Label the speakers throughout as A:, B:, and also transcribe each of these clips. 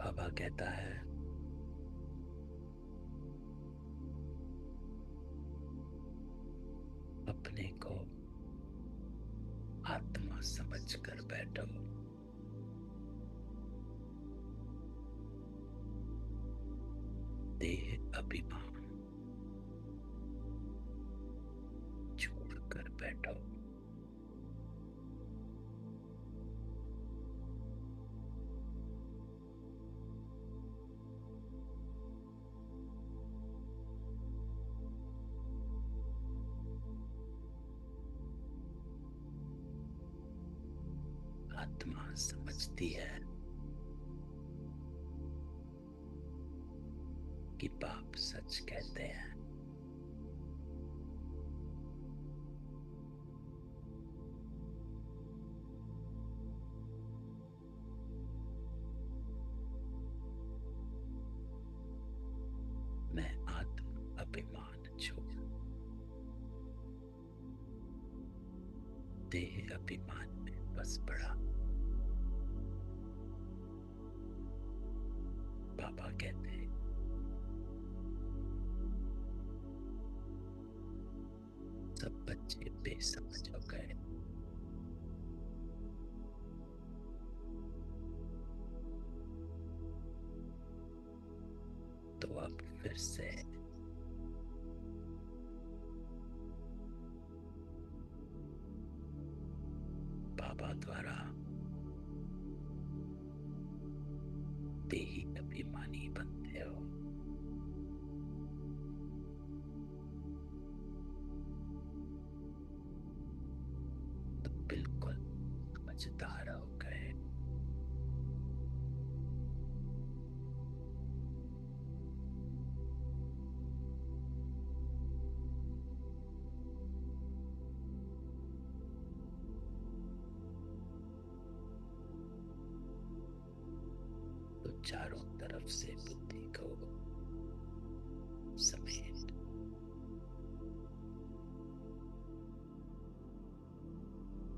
A: बाबा कहता है, अपने को आत्मा समझ कर बैठो। देह अभिमान छोड़ कर बैठो। आत्मा समझती है कि बाप सच कहते हैं। मैं आत्म अभिमान छोड़ देह अभिमान में बस पड़ा। बाबा कहते हैं, सब बच्चे बेसमझ हो गए। तो अब फिर से बाबा द्वारा देही अभिमानी बनते हो। तो बिल्कुल समझदार हो गए। तो चारों तरफ से बुद्धि को समेट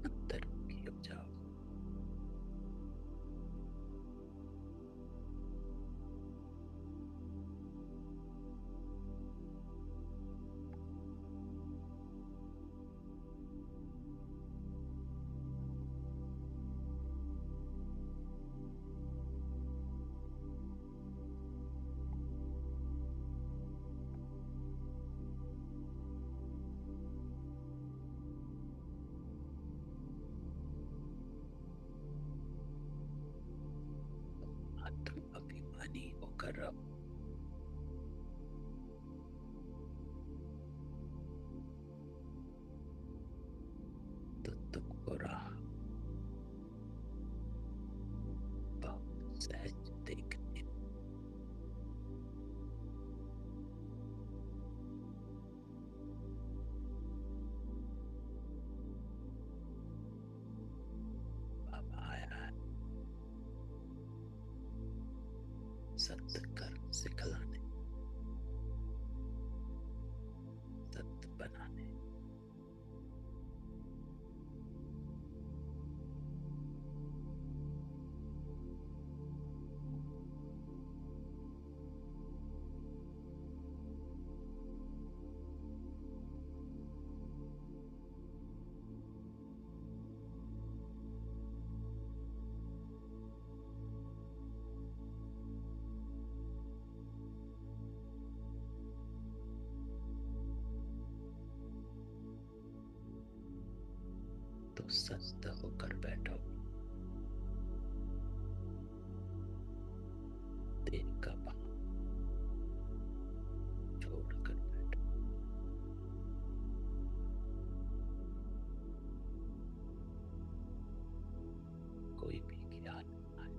A: अंतर्मुखी हो जाओ। आत्म अभिमानी होकर रहो। तो तुमको राह बहुत सहज देखने। बाबा आया है सत्य कर्म सिखलाने, सत्य बनाने। तो सत्य होकर बैठो। देह का भाव छोड़कर बैठो। कोई भी ख्याल न आए।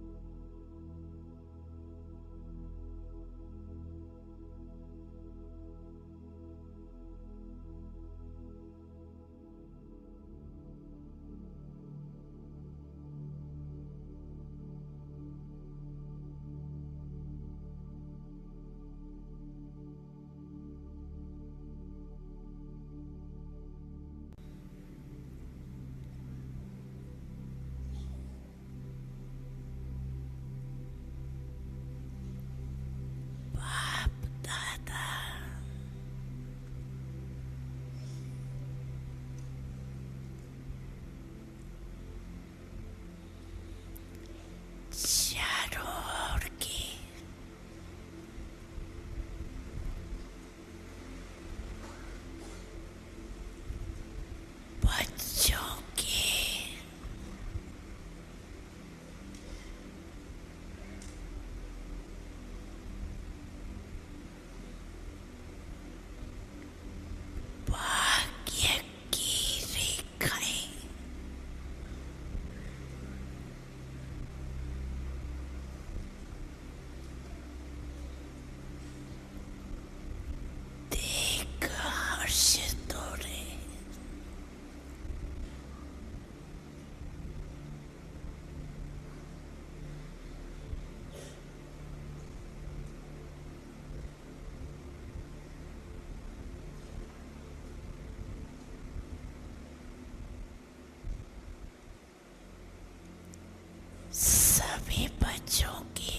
A: में बचोगे।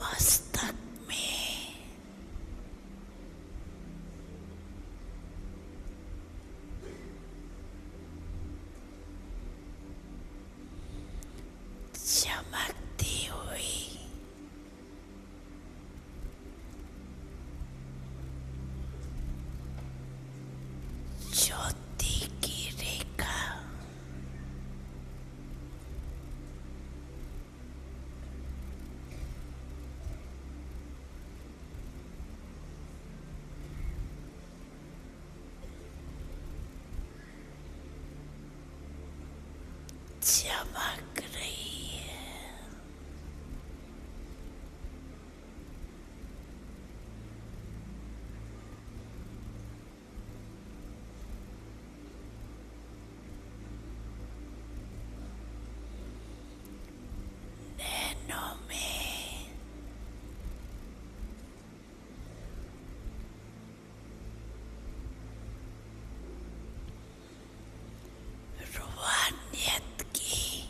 A: मस्तक में चमकती हुई ज्योति की रेखा चमक रही है। नैनों में रूहानियत की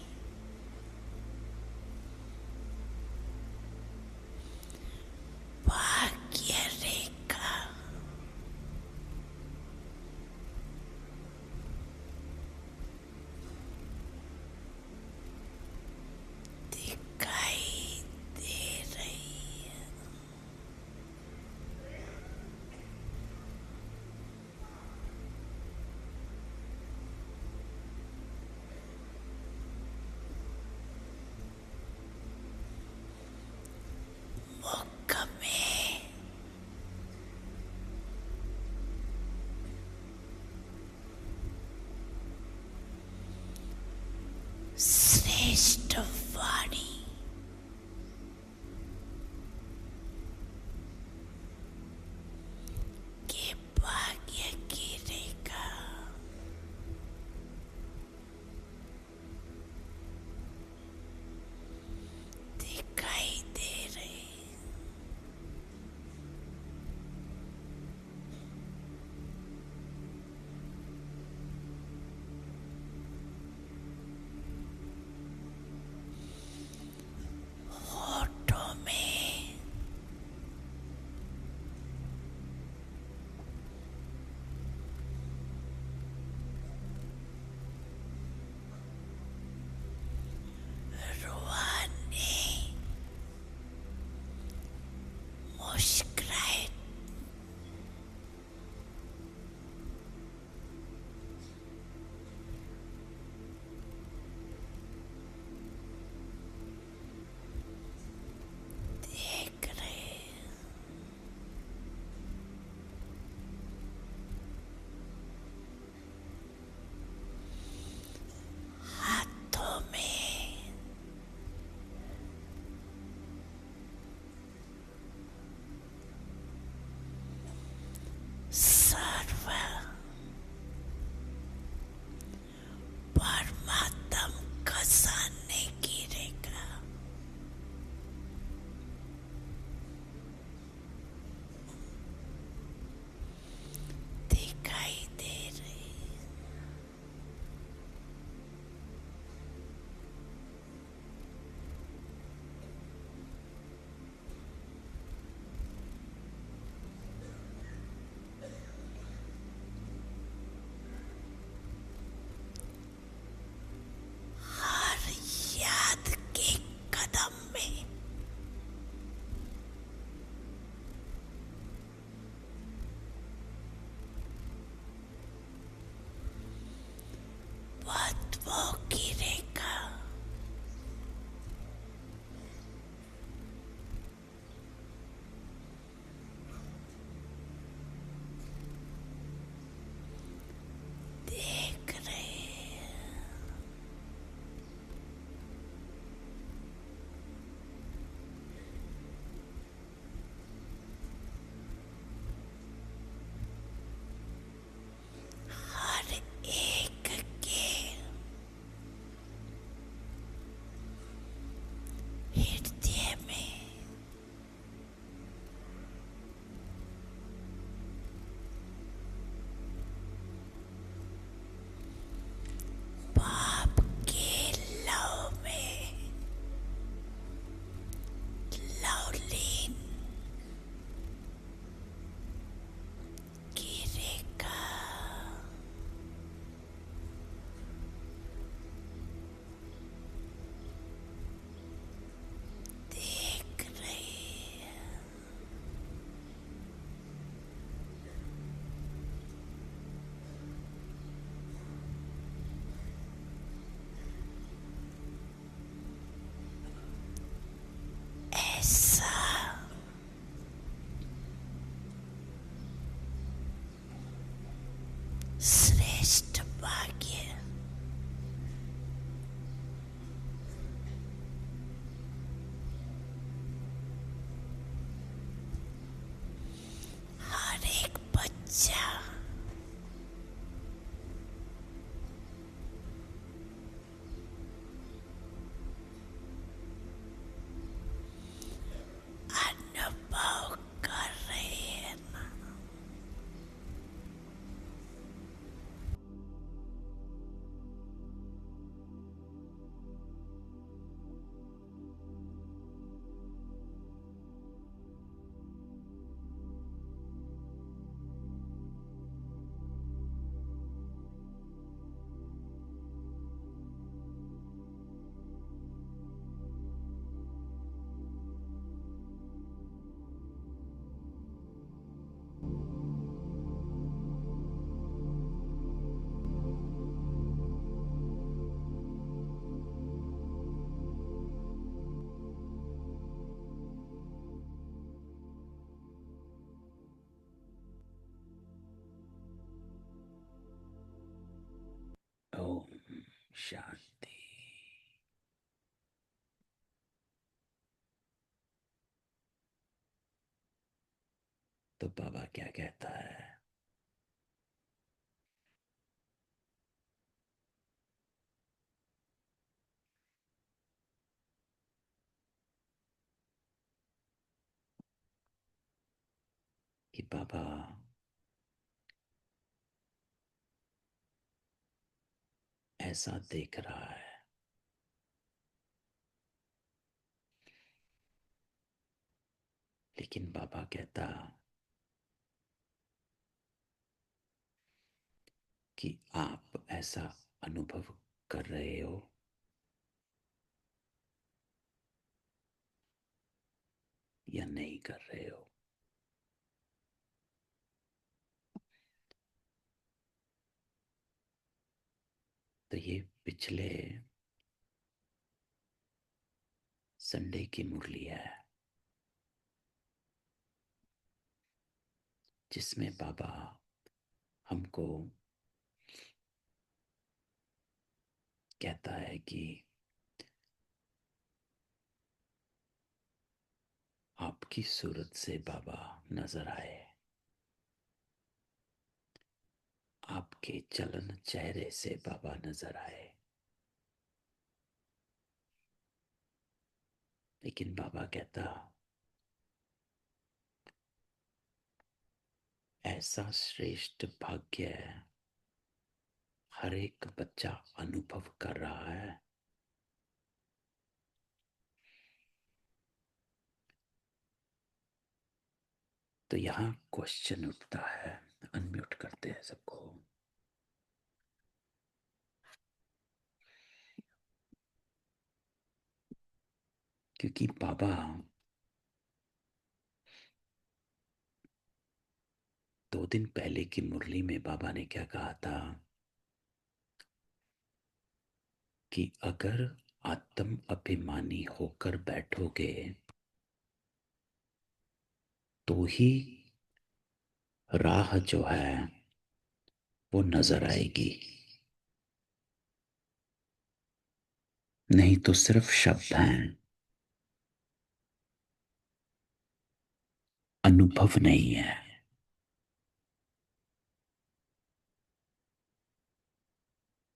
A: शांति। तो बाबा क्या कहता है कि बाबा ऐसा देख रहा है, लेकिन बाबा कहता कि आप ऐसा अनुभव कर रहे हो या नहीं कर रहे हो। तो ये पिछले संडे की मुरली है, जिसमें बाबा हमको कहता है कि आपकी सूरत से बाबा नजर आए, आपके चलन चेहरे से बाबा नजर आए। लेकिन बाबा कहता ऐसा श्रेष्ठ भाग्य हर एक बच्चा अनुभव कर रहा है। तो यहां क्वेश्चन उठता है, अनम्यूट करते हैं सबको। क्योंकि बाबा 2 दिन पहले की मुरली में बाबा ने क्या कहा था कि अगर आत्म अभिमानी होकर बैठोगे तो ही राह जो है वो नजर आएगी, नहीं तो सिर्फ शब्द हैं, अनुभव नहीं है।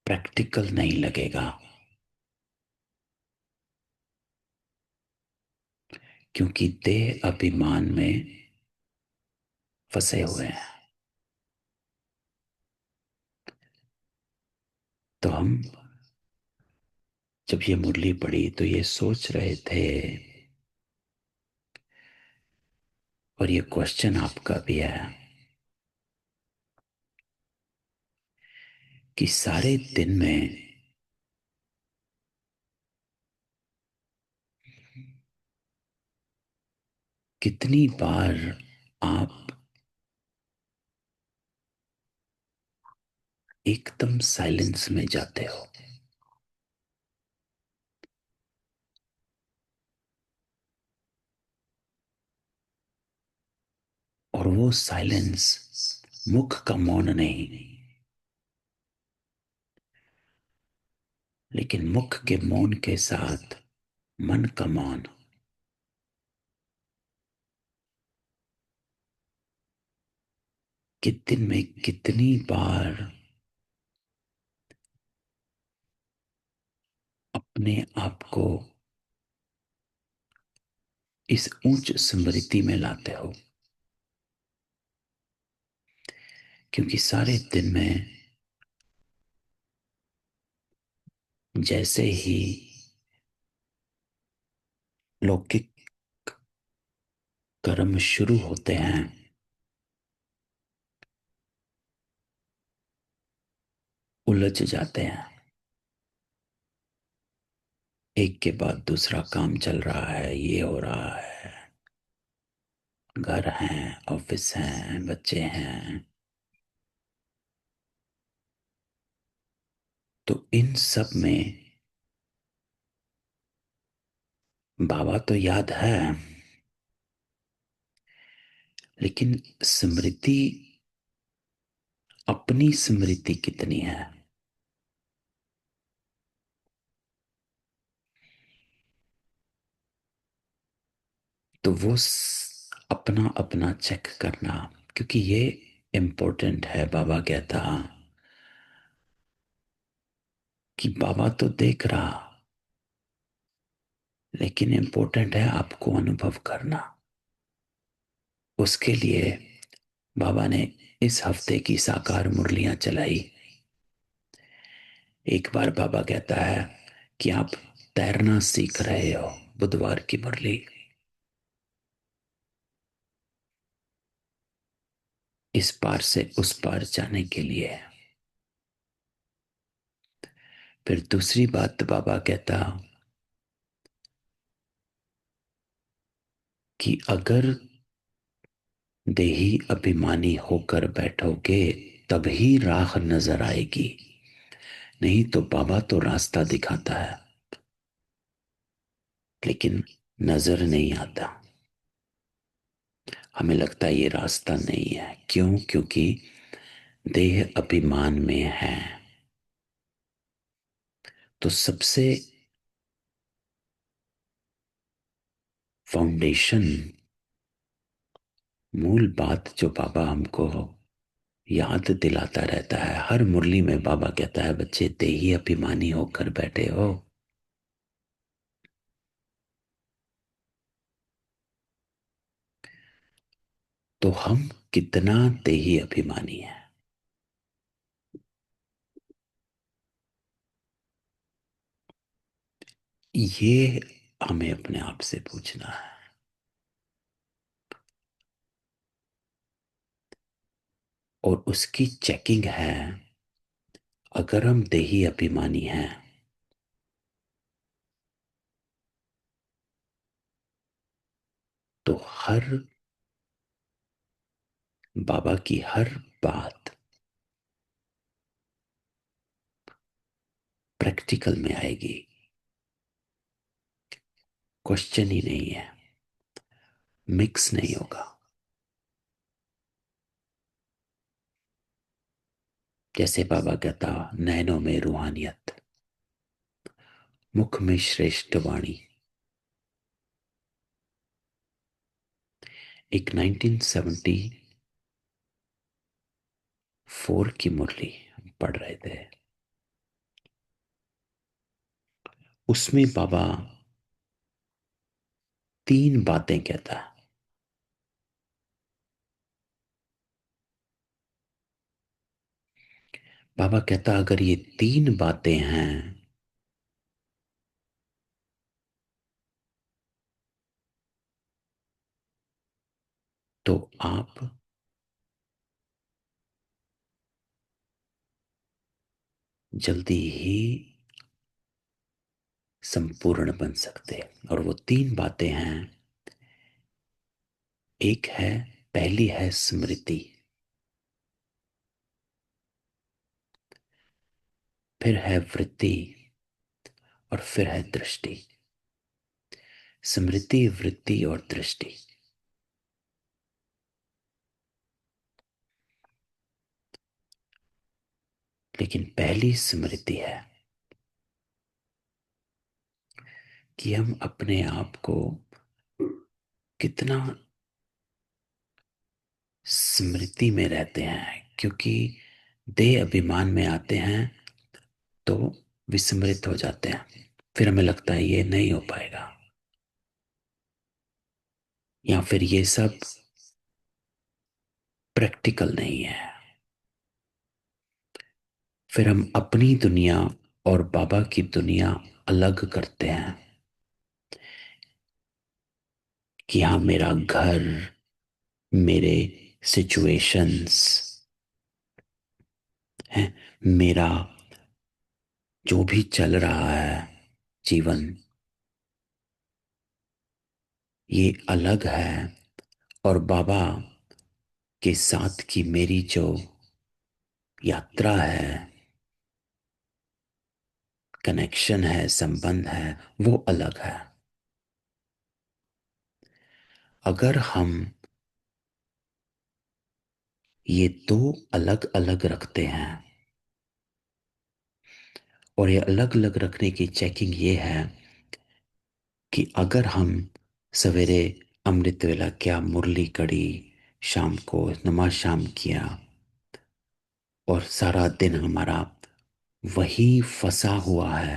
A: प्रैक्टिकल नहीं लगेगा, क्योंकि देह अभिमान में फंसे हुए हैं। तो हम जब ये मुरली पढ़ी तो ये सोच रहे थे, और ये क्वेश्चन आपका भी है, कि सारे दिन में कितनी बार आप एकदम साइलेंस में जाते हो। और वो साइलेंस मुख का मौन नहीं, लेकिन मुख के मौन के साथ मन का मौन। कि दिन में कितनी बार अपने आप को इस उच्च स्मृति में लाते हो। क्योंकि सारे दिन में जैसे ही लौकिक कर्म शुरू होते हैं, उलझ जाते हैं। एक के बाद दूसरा काम चल रहा है, ये हो रहा है, घर हैं, ऑफिस हैं, बच्चे हैं। तो इन सब में बाबा तो याद है, लेकिन स्मृति, अपनी स्मृति कितनी है। तो वो अपना अपना चेक करना, क्योंकि ये इम्पोर्टेंट है। बाबा कहता कि बाबा तो देख रहा, लेकिन इम्पोर्टेंट है आपको अनुभव करना। उसके लिए बाबा ने इस हफ्ते की साकार मुरलियां चलाई। एक बार बाबा कहता है कि आप तैरना सीख रहे हो, बुधवार की मुरली, इस पार से उस पार जाने के लिए। फिर दूसरी बात बाबा कहता कि अगर देही अभिमानी होकर बैठोगे तभी राह नजर आएगी, नहीं तो बाबा तो रास्ता दिखाता है लेकिन नजर नहीं आता। हमें लगता है ये रास्ता नहीं है। क्यों? क्योंकि देह अभिमान में है। तो सबसे फाउंडेशन, मूल बात जो बाबा हमको याद दिलाता रहता है हर मुरली में, बाबा कहता है बच्चे देही अभिमानी होकर बैठे हो। तो हम कितना देही अभिमानी है, ये हमें अपने आप से पूछना है। और उसकी चेकिंग है। अगर हम देही अभिमानी हैं तो हर बाबा की हर बात प्रैक्टिकल में आएगी। क्वेश्चन ही नहीं है, मिक्स नहीं होगा। जैसे बाबा कहता नैनों में रूहानियत, मुख में श्रेष्ठ वाणी। एक 1974 की मुरली हम पढ़ रहे थे, उसमें बाबा तीन बातें कहता है। बाबा कहता अगर ये तीन बातें हैं तो आप जल्दी ही संपूर्ण बन सकते हैं। और वो तीन बातें हैं, एक है, पहली है स्मृति, फिर है वृत्ति, और फिर है दृष्टि। स्मृति, वृत्ति और दृष्टि। लेकिन पहली स्मृति है कि हम अपने आप को कितना स्मृति में रहते हैं, क्योंकि देह अभिमान में आते हैं तो विस्मृत हो जाते हैं। फिर हमें लगता है ये नहीं हो पाएगा, या फिर ये सब प्रैक्टिकल नहीं है। फिर हम अपनी दुनिया और बाबा की दुनिया अलग करते हैं कि हाँ मेरा घर, मेरे सिचुएशंस हैं, मेरा जो भी चल रहा है जीवन, ये अलग है। और बाबा के साथ की मेरी जो यात्रा है, कनेक्शन है, संबंध है, वो अलग है। अगर हम ये दो अलग अलग रखते हैं, और ये अलग अलग रखने की चेकिंग ये है कि अगर हम सवेरे अमृत वेला क्या, मुरली कड़ी, शाम को नमाज शाम किया, और सारा दिन हमारा वही फंसा हुआ है,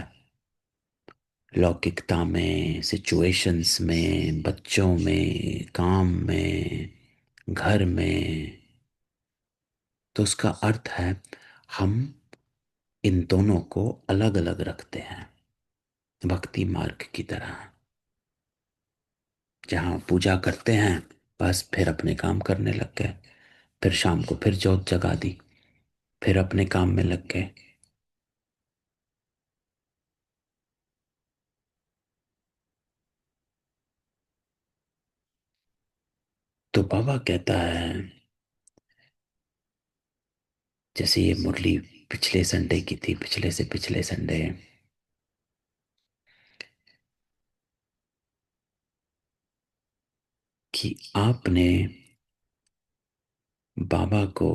A: लौकिकता में, सिचुएशंस में, बच्चों में, काम में, घर में। तो उसका अर्थ है हम इन दोनों को अलग अलग रखते हैं, भक्ति मार्ग की तरह। जहाँ पूजा करते हैं, बस फिर अपने काम करने लग गए, फिर शाम को फिर जोत जगा दी, फिर अपने काम में लग गए। तो बाबा कहता है, जैसे ये मुरली पिछले संडे की थी, पिछले से पिछले संडे, कि आपने बाबा को,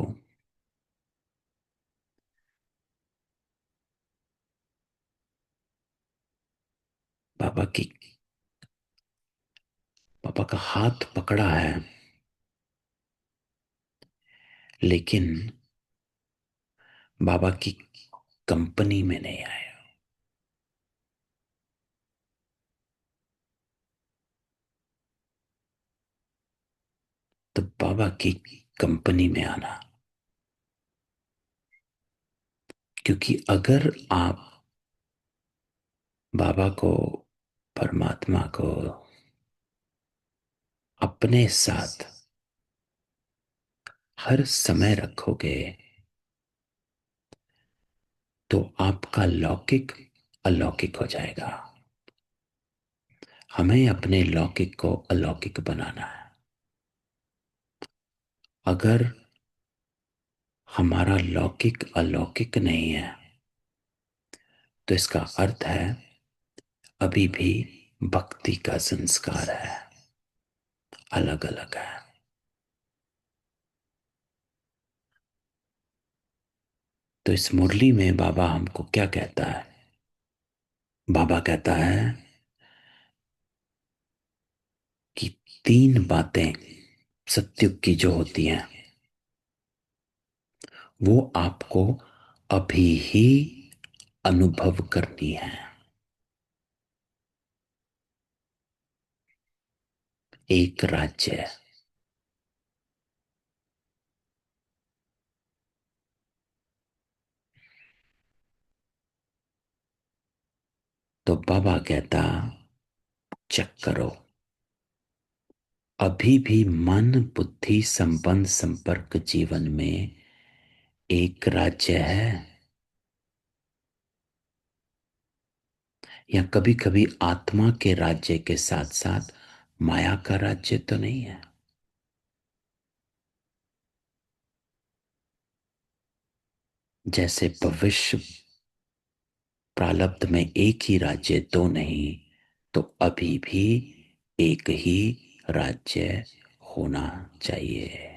A: बाबा की, पापा का हाथ पकड़ा है, लेकिन बाबा की कंपनी में नहीं आए। तो बाबा की कंपनी में आना, क्योंकि अगर आप बाबा को, परमात्मा को अपने साथ हर समय रखोगे, तो आपका लौकिक अलौकिक हो जाएगा। हमें अपने लौकिक को अलौकिक बनाना है। अगर हमारा लौकिक अलौकिक नहीं है, तो इसका अर्थ है अभी भी भक्ति का संस्कार है, अलग अलग है। तो इस मुरली में बाबा हमको क्या कहता है? बाबा कहता है कि तीन बातें सत्युग की जो होती हैं, वो आपको अभी ही अनुभव करनी है। एक राज्य, तो बाबा कहता, चेक करो, अभी भी मन बुद्धि संबंध संपर्क जीवन में एक राज्य है, या कभी कभी आत्मा के राज्य के साथ साथ माया का राज्य तो नहीं है? जैसे भविष्य प्रारब्ध में एक ही राज्य तो नहीं, तो अभी भी एक ही राज्य होना चाहिए।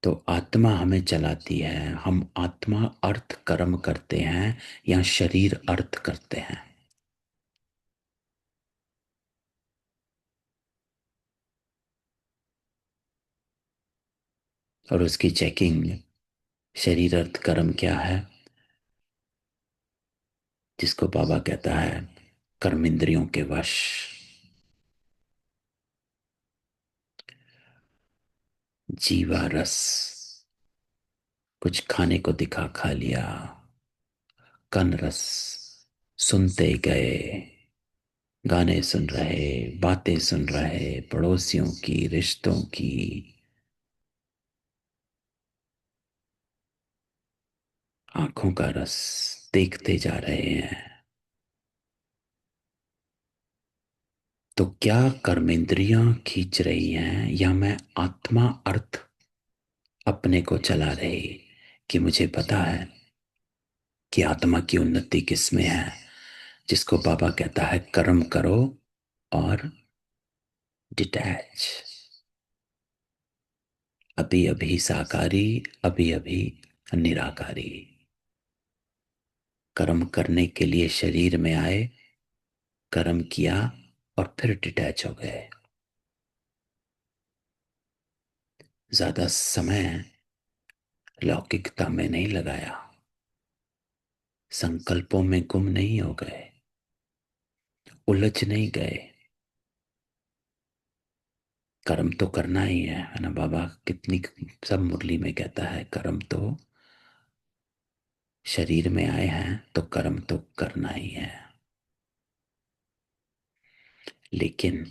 A: तो आत्मा हमें चलाती है, हम आत्मा अर्थ कर्म करते हैं या शरीर अर्थ करते हैं? और उसकी चेकिंग, शरीर अर्थ कर्म क्या है, जिसको बाबा कहता है कर्म इंद्रियों के वश। जीवा रस, कुछ खाने को दिखा, खा लिया। कन रस, सुनते गए, गाने सुन रहे, बातें सुन रहे, पड़ोसियों की, रिश्तों की। आंखों का रस, देखते जा रहे हैं। तो क्या कर्मेंद्रियां खींच रही हैं, या मैं आत्मा अर्थ अपने को चला रही? कि मुझे पता है कि आत्मा की उन्नति किस में है, जिसको बाबा कहता है कर्म करो और डिटैच। अभी अभी साकारी, अभी अभी निराकारी। कर्म करने के लिए शरीर में आए, कर्म किया और फिर डिटैच हो गए। ज्यादा समय लौकिकता में नहीं लगाया, संकल्पों में गुम नहीं हो गए, उलझ नहीं गए। कर्म तो करना ही है ना बाबा? कितनी सब मुरली में कहता है, कर्म तो शरीर में आए हैं तो कर्म तो करना ही है। लेकिन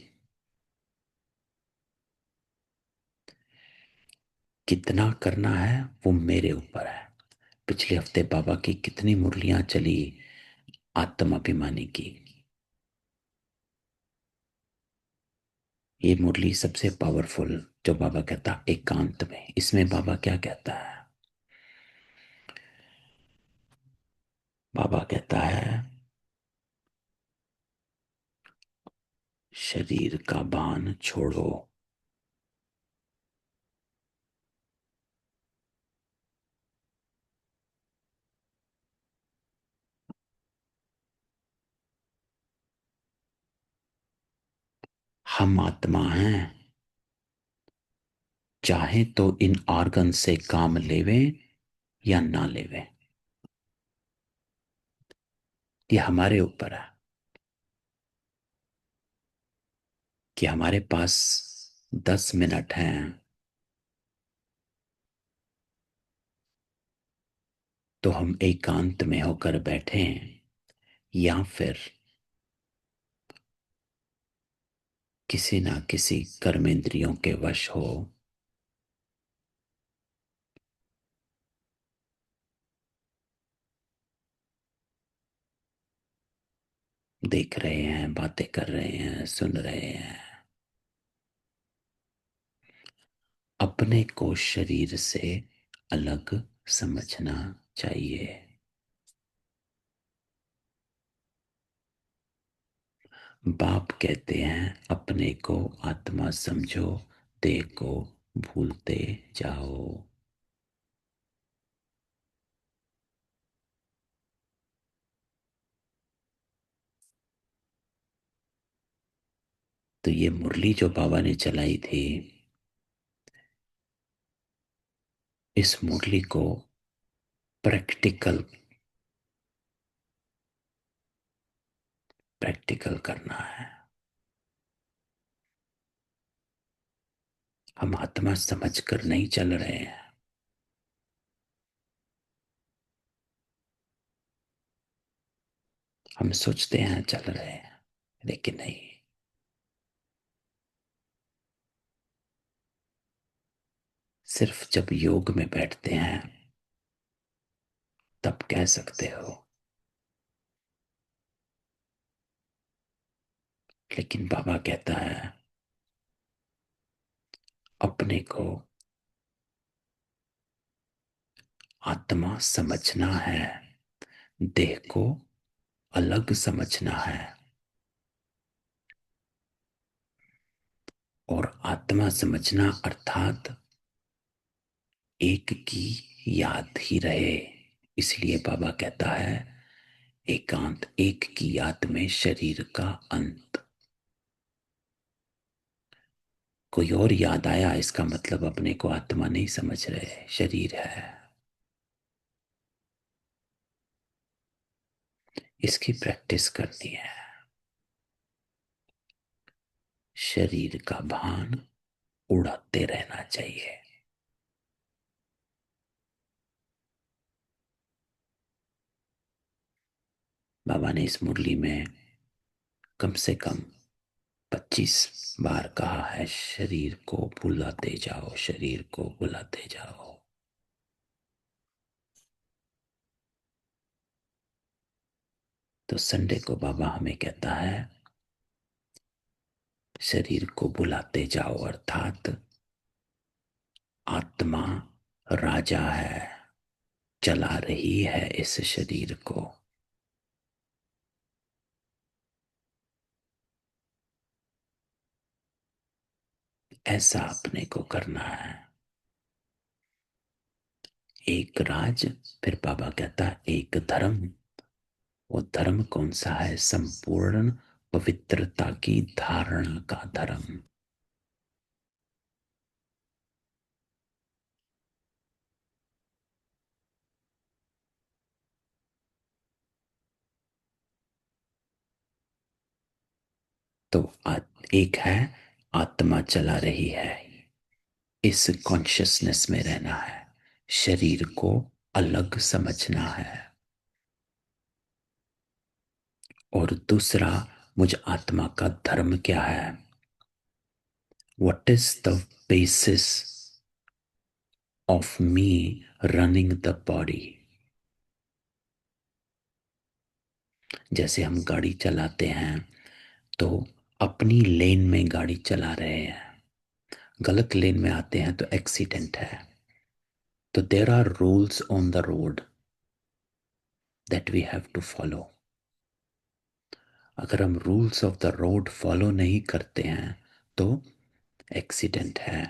A: कितना करना है वो मेरे ऊपर है। पिछले हफ्ते बाबा की कितनी मुरलियां चली आत्माभिमानी की। ये मुरली सबसे पावरफुल, जो बाबा कहता एकांत में। इसमें बाबा क्या कहता है? बाबा कहता है, शरीर का भान छोड़ो, हम आत्मा हैं, चाहे तो इन ऑर्गन से काम लेवें या ना लेवें, ये हमारे ऊपर है। कि हमारे पास 10 मिनट हैं तो हम एकांत में होकर बैठे, या फिर किसी ना किसी कर्मेंद्रियों के वश हो, देख रहे हैं, बातें कर रहे हैं, सुन रहे हैं। अपने को शरीर से अलग समझना चाहिए। बाप कहते हैं अपने को आत्मा समझो, देह को भूलते जाओ। तो ये मुरली जो बाबा ने चलाई थी, इस मुरली को प्रैक्टिकल प्रैक्टिकल करना है। हम आत्मा समझ कर नहीं चल रहे हैं। हम सोचते हैं चल रहे हैं, लेकिन नहीं। सिर्फ जब योग में बैठते हैं तब कह सकते हो। लेकिन बाबा कहता है अपने को आत्मा समझना है, देह को अलग समझना है। और आत्मा समझना अर्थात एक की याद ही रहे। इसलिए बाबा कहता है एकांत, एक की याद में शरीर का अंत। कोई और याद आया इसका मतलब अपने को आत्मा नहीं समझ रहे, शरीर है। इसकी प्रैक्टिस करनी है। शरीर का भान उड़ाते रहना चाहिए। बाबा ने इस मुरली में कम से कम 25 बार कहा है, शरीर को बुलाते जाओ, शरीर को बुलाते जाओ। तो संडे को बाबा हमें कहता है शरीर को बुलाते जाओ, अर्थात आत्मा राजा है, चला रही है इस शरीर को। ऐसा अपने को करना है। एक राज, फिर बाबा कहता है एक धर्म, वो धर्म कौन सा है? संपूर्ण पवित्रता की धारणा का धर्म। तो एक है, आत्मा चला रही है, इस कॉन्शियसनेस में रहना है, शरीर को अलग समझना है। और दूसरा, मुझ आत्मा का धर्म क्या है? What is the basis of me running the body? जैसे हम गाड़ी चलाते हैं तो अपनी लेन में गाड़ी चला रहे हैं, गलत लेन में आते हैं तो एक्सीडेंट है। तो there are rules on the road that we have to follow. अगर हम rules of the road follow नहीं करते हैं तो एक्सीडेंट है।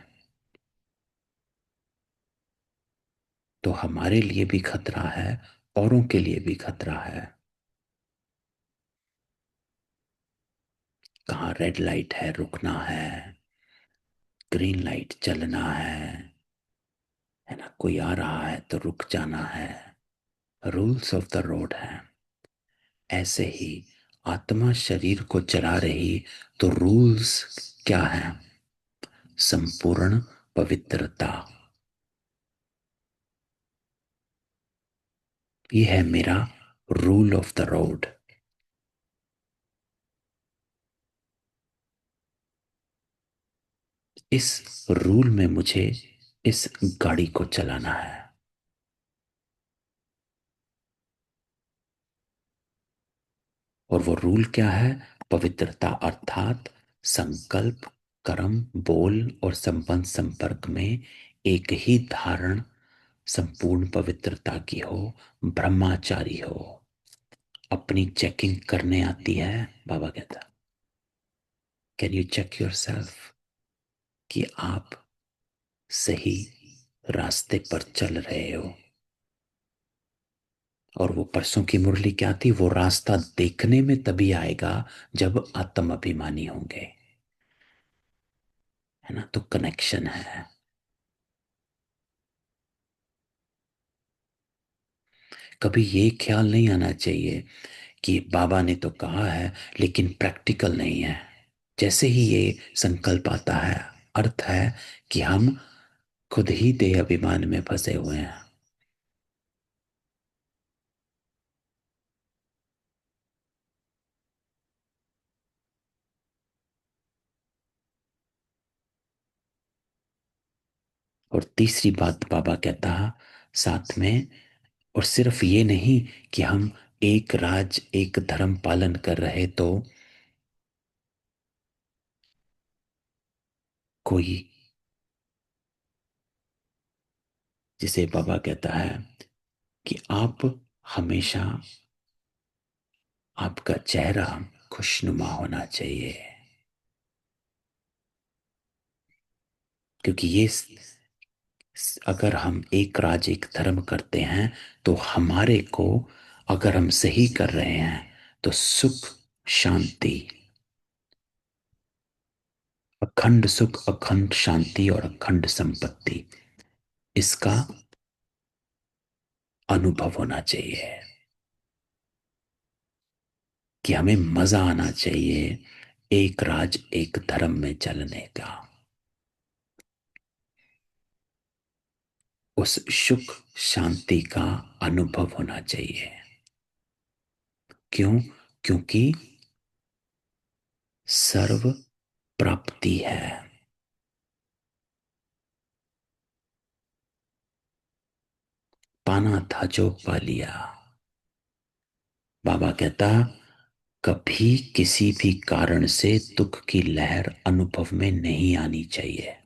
A: तो हमारे लिए भी खतरा है, औरों के लिए भी खतरा है। कहाँ रेड लाइट है, रुकना है, ग्रीन लाइट चलना है ना, कोई आ रहा है तो रुक जाना है, रूल्स ऑफ द रोड है। ऐसे ही आत्मा शरीर को चला रही, तो रूल्स क्या है? संपूर्ण पवित्रता। ये है मेरा रूल ऑफ द रोड। इस रूल में मुझे इस गाड़ी को चलाना है। और वो रूल क्या है? पवित्रता, अर्थात संकल्प, कर्म, बोल और संबंध संपर्क में एक ही धारण संपूर्ण पवित्रता की हो, ब्रह्माचारी हो। अपनी चेकिंग करने आती है, बाबा कहता, can you check yourself कि आप सही रास्ते पर चल रहे हो? और वो परसों की मुरली क्या थी? वो रास्ता देखने में तभी आएगा जब आत्म अभिमानी होंगे, है ना। तो कनेक्शन है। कभी ये ख्याल नहीं आना चाहिए कि बाबा ने तो कहा है लेकिन प्रैक्टिकल नहीं है। जैसे ही ये संकल्प आता है, अर्थ है कि हम खुद ही देह अभिमान में फंसे हुए हैं। और तीसरी बात बाबा कहता साथ में, और सिर्फ ये नहीं कि हम एक राज एक धर्म पालन कर रहे तो कोई, जिसे बाबा कहता है कि आप हमेशा, आपका चेहरा खुशनुमा होना चाहिए। क्योंकि ये अगर हम एक राज एक धर्म करते हैं तो हमारे को, अगर हम सही कर रहे हैं तो सुख, शांति, अखंड सुख, अखंड शांति और अखंड संपत्ति, इसका अनुभव होना चाहिए। कि हमें मजा आना चाहिए एक राज एक धर्म में चलने का। उस सुख शांति का अनुभव होना चाहिए। क्यों? क्योंकि सर्व प्राप्ति है। पाना था जो पा लिया। बाबा कहता, कभी किसी भी कारण से दुख की लहर अनुभव में नहीं आनी चाहिए।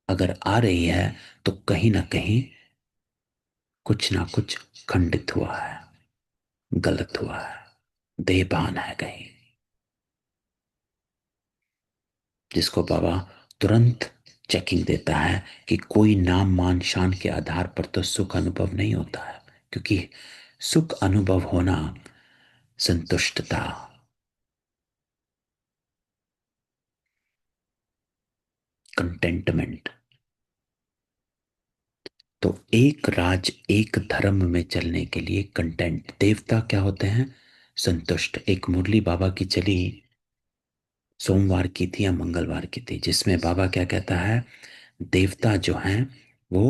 A: अगर आ रही है तो कहीं ना कहीं कुछ ना कुछ खंडित हुआ है, गलत हुआ है, बेभान है कहीं। जिसको बाबा तुरंत चेकिंग देता है कि कोई नाम मान शान के आधार पर तो सुख अनुभव नहीं होता है। क्योंकि सुख अनुभव होना, संतुष्टता, कंटेंटमेंट। तो एक राज एक धर्म में चलने के लिए कंटेंट, देवता क्या होते हैं? संतुष्ट। एक मुरली बाबा की चली, सोमवार की थी या मंगलवार की थी, जिसमें बाबा क्या कहता है, देवता जो हैं वो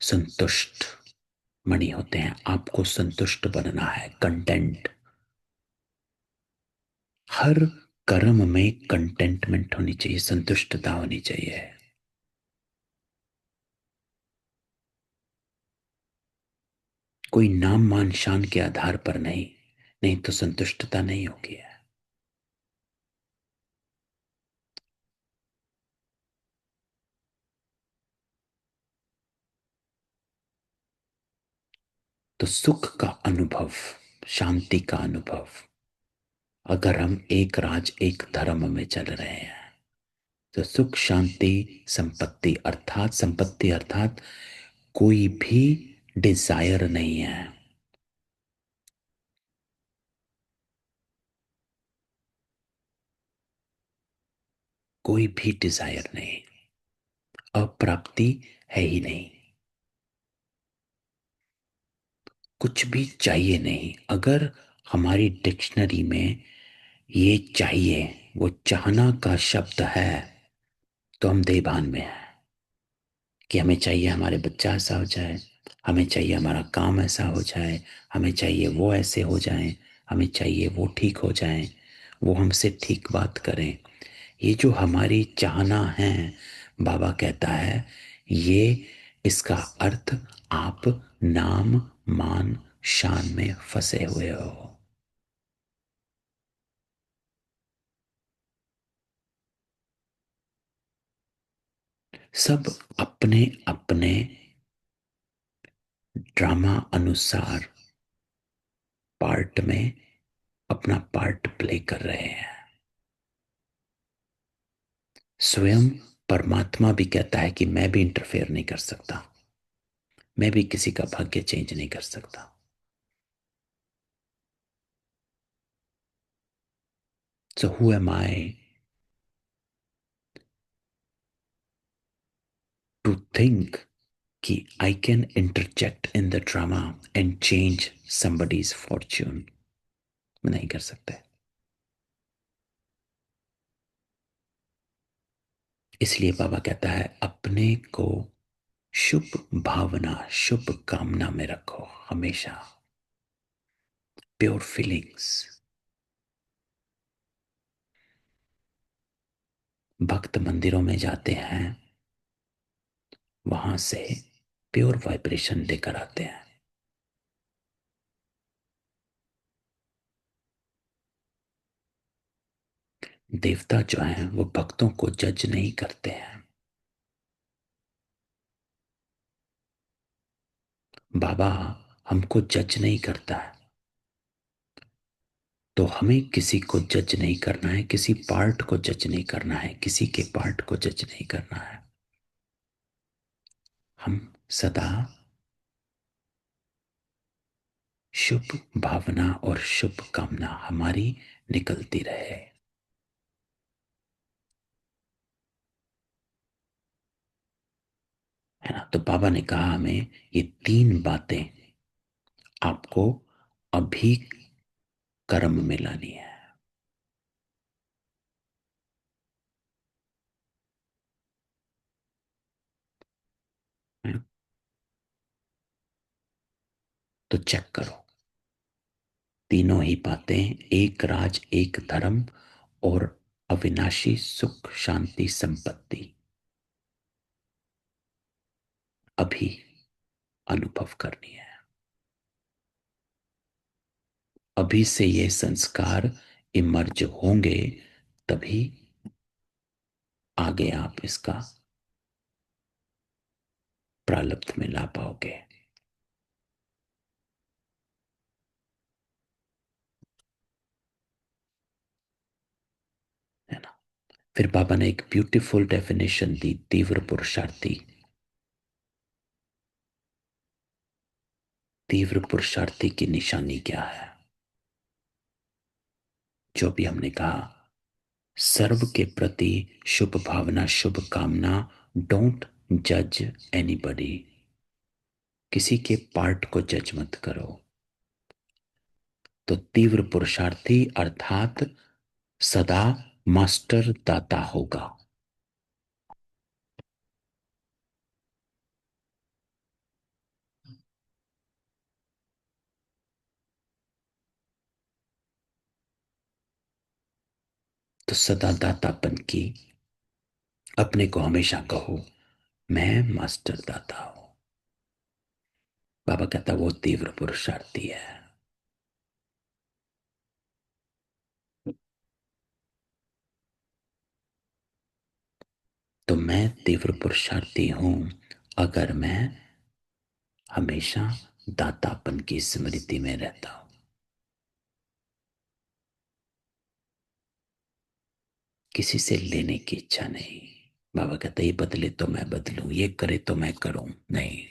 A: संतुष्ट मणि होते हैं। आपको संतुष्ट बनना है, कंटेंट। हर कर्म में कंटेंटमेंट होनी चाहिए, संतुष्टता होनी चाहिए। कोई नाम मान शान के आधार पर नहीं, नहीं तो संतुष्टता नहीं होगी। तो सुख का अनुभव, शांति का अनुभव, अगर हम एक राज एक धर्म में चल रहे हैं, तो सुख शांति संपत्ति, अर्थात संपत्ति अर्थात कोई भी डिजायर नहीं है। कोई भी डिजायर नहीं, अप्राप्ति है ही नहीं, कुछ भी चाहिए नहीं। अगर हमारी डिक्शनरी में ये चाहिए, वो चाहना का शब्द है, तो हम देभान में हैं कि हमें चाहिए हमारे बच्चा ऐसा हो जाए, हमें चाहिए हमारा काम ऐसा हो जाए, हमें चाहिए वो ऐसे हो जाए, हमें चाहिए वो ठीक हो जाए, वो हमसे ठीक बात करें। ये जो हमारी चाहना है, बाबा कहता है, ये इसका अर्थ आप नाम मान शान में फंसे हुए हो। सब अपने अपने ड्रामा अनुसार पार्ट में अपना पार्ट प्ले कर रहे हैं। स्वयं परमात्मा भी कहता है कि मैं भी इंटरफेयर नहीं कर सकता, मैं भी किसी का भाग्य चेंज नहीं कर सकता। So who am I to think कि I can interject in the drama and change somebody's fortune? नहीं कर सकते। इसलिए बाबा कहता है, अपने को शुभ भावना शुभ कामना में रखो हमेशा, प्योर फीलिंग्स। भक्त मंदिरों में जाते हैं, वहां से प्योर वाइब्रेशन लेकर आते हैं। देवता जो हैं वो भक्तों को जज नहीं करते हैं। बाबा हमको जज नहीं करता है, तो हमें किसी को जज नहीं करना है, किसी पार्ट को जज नहीं करना है, किसी के पार्ट को जज नहीं करना है। हम सदा शुभ भावना और शुभ कामना हमारी निकलती रहे, है ना। तो बाबा ने कहा हमें ये तीन बातें आपको अभी कर्म में लानी है। है? तो चेक करो, तीनों ही बातें, एक राज एक धर्म और अविनाशी सुख शांति संपत्ति, अभी अनुभव करनी है। अभी से ये संस्कार इमर्ज होंगे, तभी आगे आप इसका प्रारब्ध में ला पाओगे, है ना। फिर बाबा ने एक ब्यूटीफुल डेफिनेशन दी, तीव्र पुरुषार्थी। तीव्र पुरुषार्थी की निशानी क्या है? जो भी हमने कहा, सर्व के प्रति शुभ भावना, शुभ कामना। डोंट जज एनीबडी। किसी के पार्ट को जज मत करो। तो तीव्र पुरुषार्थी अर्थात सदा मास्टर दाता होगा। तो सदा दातापन की अपने को हमेशा कहो, मैं मास्टर दाता हूं। बाबा कहता वो तीव्र पुरुषार्थी है। तो मैं तीव्र पुरुषार्थी हूं अगर मैं हमेशा दातापन की स्मृति में रहता हूं। किसी से लेने की इच्छा नहीं। बाबा कहता ये बदले तो मैं बदलूं, ये करे तो मैं करूं, नहीं।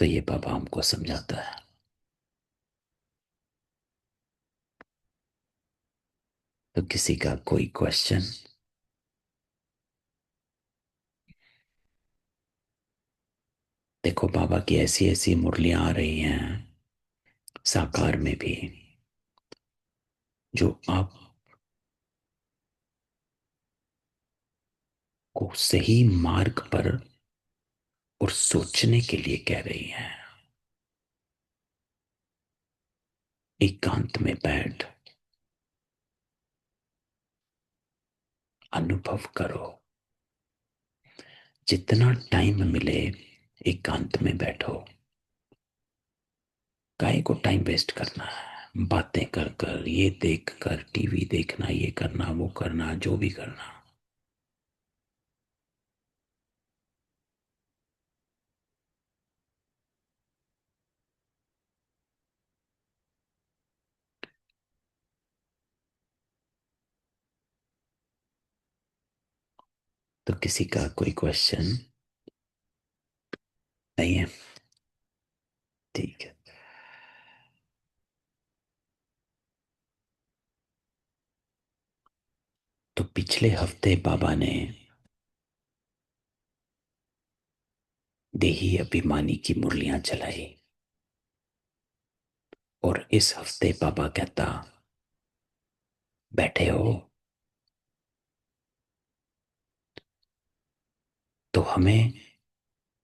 A: तो ये बाबा हमको समझाता है। तो किसी का कोई क्वेश्चन? देखो बाबा की ऐसी ऐसी मुरलियां आ रही हैं साकार में भी, जो आपको सही मार्ग पर और सोचने के लिए कह रही हैं। एकांत में बैठ अनुभव करो। जितना टाइम मिले एकांत में बैठो। काहे को टाइम वेस्ट करना है बातें कर कर, ये देख कर, टीवी देखना, ये करना, वो करना, जो भी करना। तो किसी का कोई क्वेश्चन नहीं है? ठीक है। तो पिछले हफ्ते बाबा ने देही अभिमानी की मुरलियां चलाई, और इस हफ्ते बाबा कहता बैठे हो तो हमें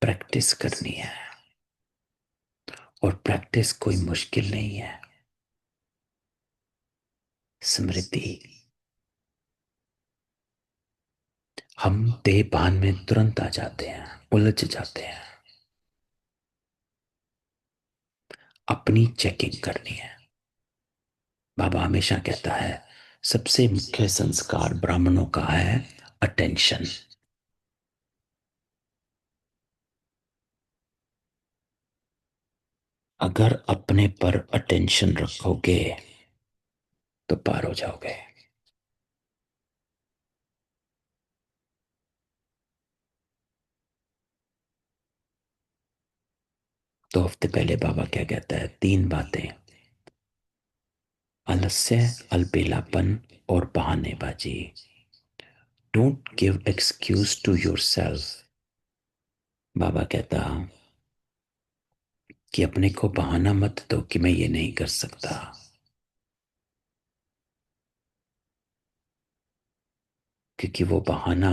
A: प्रैक्टिस करनी है। और प्रैक्टिस कोई मुश्किल नहीं है। स्मृति। हम देह भान में तुरंत आ जाते हैं, उलझ जाते हैं। अपनी चेकिंग करनी है। बाबा हमेशा कहता है सबसे मुख्य संस्कार ब्राह्मणों का है अटेंशन। अगर अपने पर अटेंशन रखोगे तो पार हो जाओगे। तो हफ्ते पहले बाबा क्या कहता है? तीन बातें: आलस्य, अलबेलापन और बहानेबाजी। Don't give excuse to yourself. बाबा कहता कि अपने को बहाना मत दो कि मैं ये नहीं कर सकता, क्योंकि वो बहाना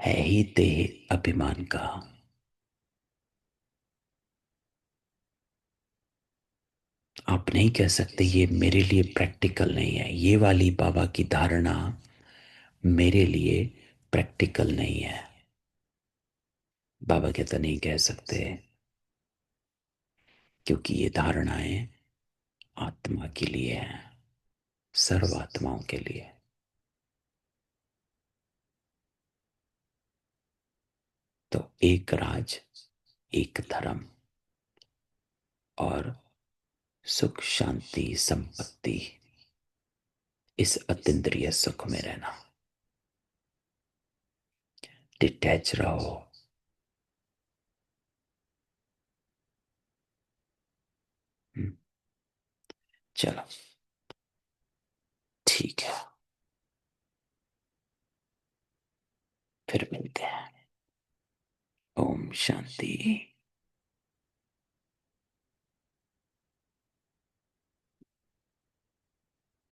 A: है ही देह अभिमान का। आप नहीं कह सकते ये मेरे लिए प्रैक्टिकल नहीं है, ये वाली बाबा की धारणा मेरे लिए प्रैक्टिकल नहीं है। बाबा कहता नहीं कह सकते, क्योंकि ये धारणाएं आत्मा के लिए हैं, सर्व आत्माओं के लिए। तो एक राज, एक धर्म, और सुख शांति संपत्ति, इस अतीन्द्रिय सुख में रहना। डिटैच रहो। हम्म, चलो, ठीक है, फिर मिलते हैं। ओम शांति।